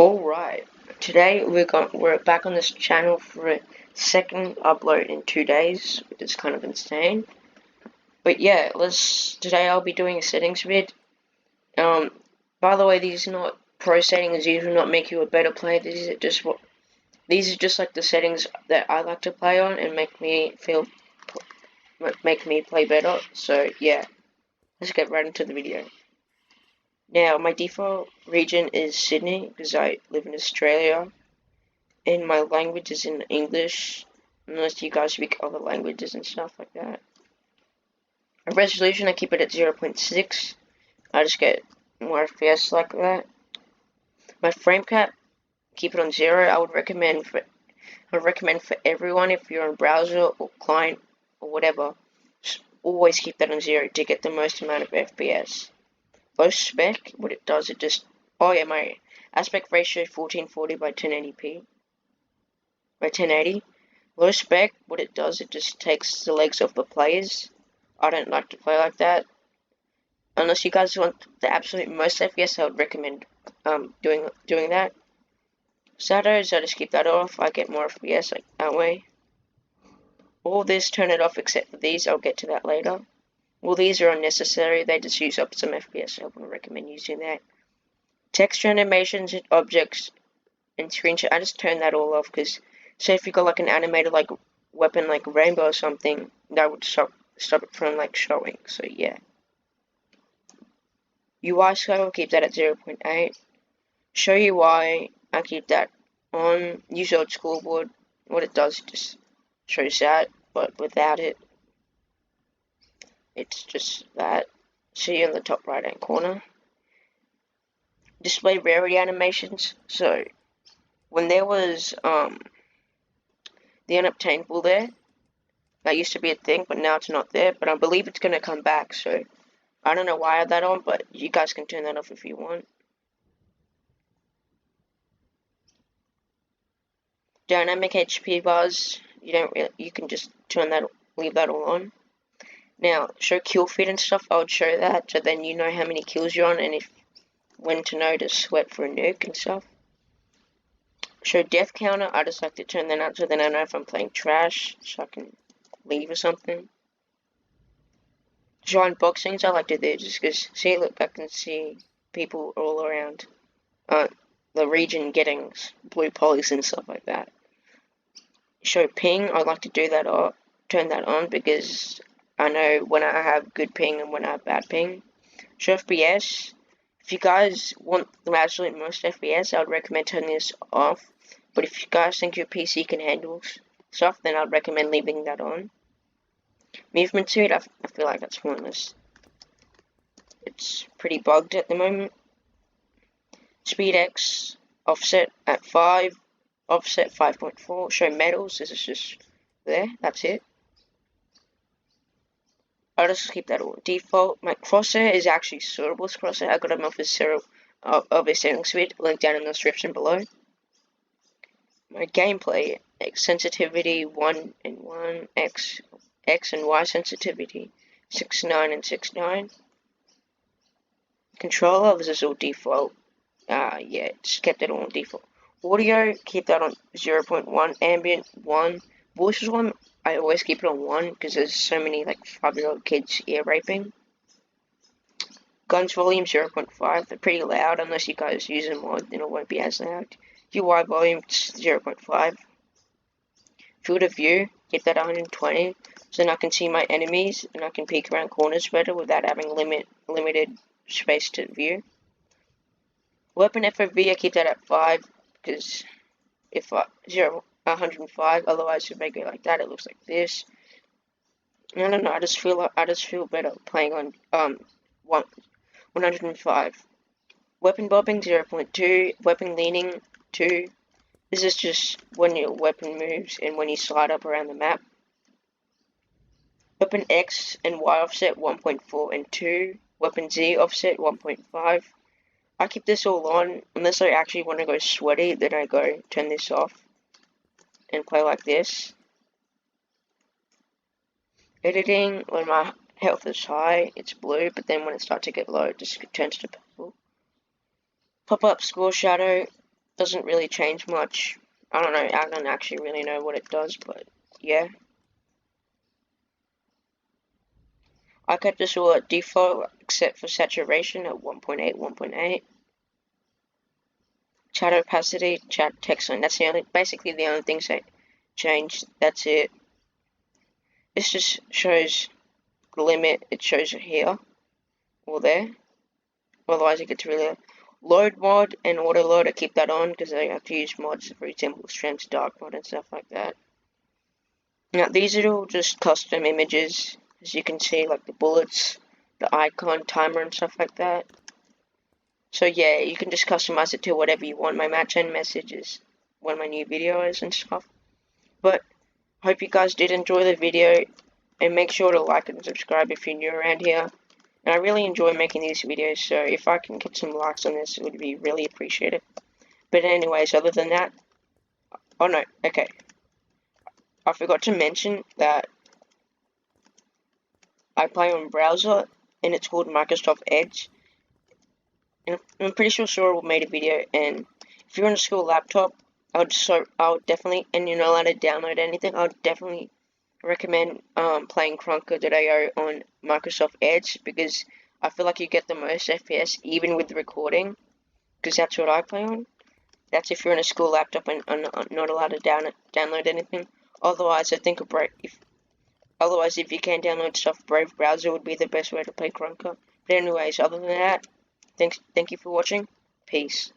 Alright, today we're back on this channel for a second upload in 2 days, which is kind of insane. But yeah, today I'll be doing a settings vid. By the way, these are not pro settings, these will not make you a better player, these are just like the settings that I like to play on and make me play better. So yeah, let's get right into the video. Now, my default region is Sydney because I live in Australia. And my language is in English, unless you guys speak other languages and stuff like that. A resolution, I keep it at 0.6. I just get more FPS like that. My frame cap, keep it on 0. I would recommend for everyone, if you're on browser or client or whatever, just always keep that on 0 to get the most amount of FPS. Low spec, what it does, my aspect ratio 1440 by 1080p. By 1080. Low spec, what it does, it just takes the legs off the players. I don't like to play like that. Unless you guys want the absolute most FPS, I would recommend doing that. Shadows, I just keep that off. I get more FPS like that way. All this, turn it off except for these. I'll get to that later. Well, these are unnecessary. They just use up some FPS. I wouldn't recommend using that. Texture animations, objects, and screenshot. I just turn that all off because, say, if you got like an animated like weapon like rainbow or something, that would stop it from like showing. So yeah. UI scale, keep that at 0.8. Show UI, I keep that on. Use old scoreboard. What it does, it just shows that, but without it, it's just that. See in the top right hand corner. Display rarity animations. So when there was the unobtainable there, that used to be a thing, but now it's not there. But I believe it's gonna come back, so I don't know why I have that on, but you guys can turn that off if you want. Dynamic HP bars, you can just leave that all on. Now, show kill feed and stuff, I would show that, so then you know how many kills you're on and when to know to sweat for a nuke and stuff. Show death counter, I just like to turn that out so then I know if I'm playing trash, so I can leave or something. Show unboxings, I like to do just because, see, look, I can see people all around the region getting blue polys and stuff like that. Show ping, I like to do that or turn that on because I know when I have good ping and when I have bad ping. Show FPS, if you guys want the absolute most FPS, I would recommend turning this off. But if you guys think your PC can handle stuff, then I'd recommend leaving that on. Movement speed, I feel like that's pointless. It's pretty bugged at the moment. Speed X, offset at 5, offset 5.4. Show medals, this is just there, that's it. I'll just keep that all default. My crosshair is actually Cerebral's crosshair. I got them off of a settings vid, link down in the description below. My gameplay, X sensitivity 1 and 1, X and Y sensitivity 6.9 and 6.9. Controller, this is all default. Yeah, just kept it all on default. Audio, keep that on 0.1. Ambient 1. Voice volume, I always keep it on 1 because there's so many like 5-year-old kids ear raping. Guns volume 0.5. They're pretty loud unless you guys use a mod, then it won't be as loud. UI volume 0.5. Field of view, keep that 120 so then I can see my enemies and I can peek around corners better without having limited space to view. Weapon FOV, I keep that at 5 because if 105, otherwise if I go like that, it looks like this. I don't know, I just feel better playing on 105. Weapon bobbing 0.2, weapon leaning 2. This is just when your weapon moves and when you slide up around the map. Weapon X and Y offset 1.4 and 2. Weapon Z offset 1.5. I keep this all on unless I actually want to go sweaty, then I go turn this off and play like this. Editing, when my health is high, it's blue, but then when it starts to get low, it just turns to purple. Pop-up score shadow, Doesn't really change much. I don't know, I don't actually really know what it does, but yeah. I kept this all at default except for saturation at 1.8, 1.8. Chat opacity, chat text line. That's basically the only things that changed. That's it. This just shows the limit. It shows it here or there. Otherwise, it gets really load mod and auto load. I keep that on because I have to use mods, for example, Strengths Dark mod and stuff like that. Now, these are all just custom images, as you can see, like the bullets, the icon, timer, and stuff like that. So yeah, you can just customize it to whatever you want. My match end message is one of my new videos and stuff. But hope you guys did enjoy the video, and make sure to like and subscribe if you're new around here. And I really enjoy making these videos, so if I can get some likes on this, it would be really appreciated. But anyways, other than that, oh no, okay. I forgot to mention that I play on browser, and it's called Microsoft Edge. And I'm pretty sure Sora made a video, and if you're on a school laptop, I would definitely, and you're not allowed to download anything, I would definitely recommend playing Krunker.io on Microsoft Edge, because I feel like you get the most FPS even with the recording, because that's what I play on. That's if you're on a school laptop and not allowed to download anything. Otherwise, I think if you can download stuff, Brave browser would be the best way to play Krunker. But anyways, other than that, thank you for watching. Peace.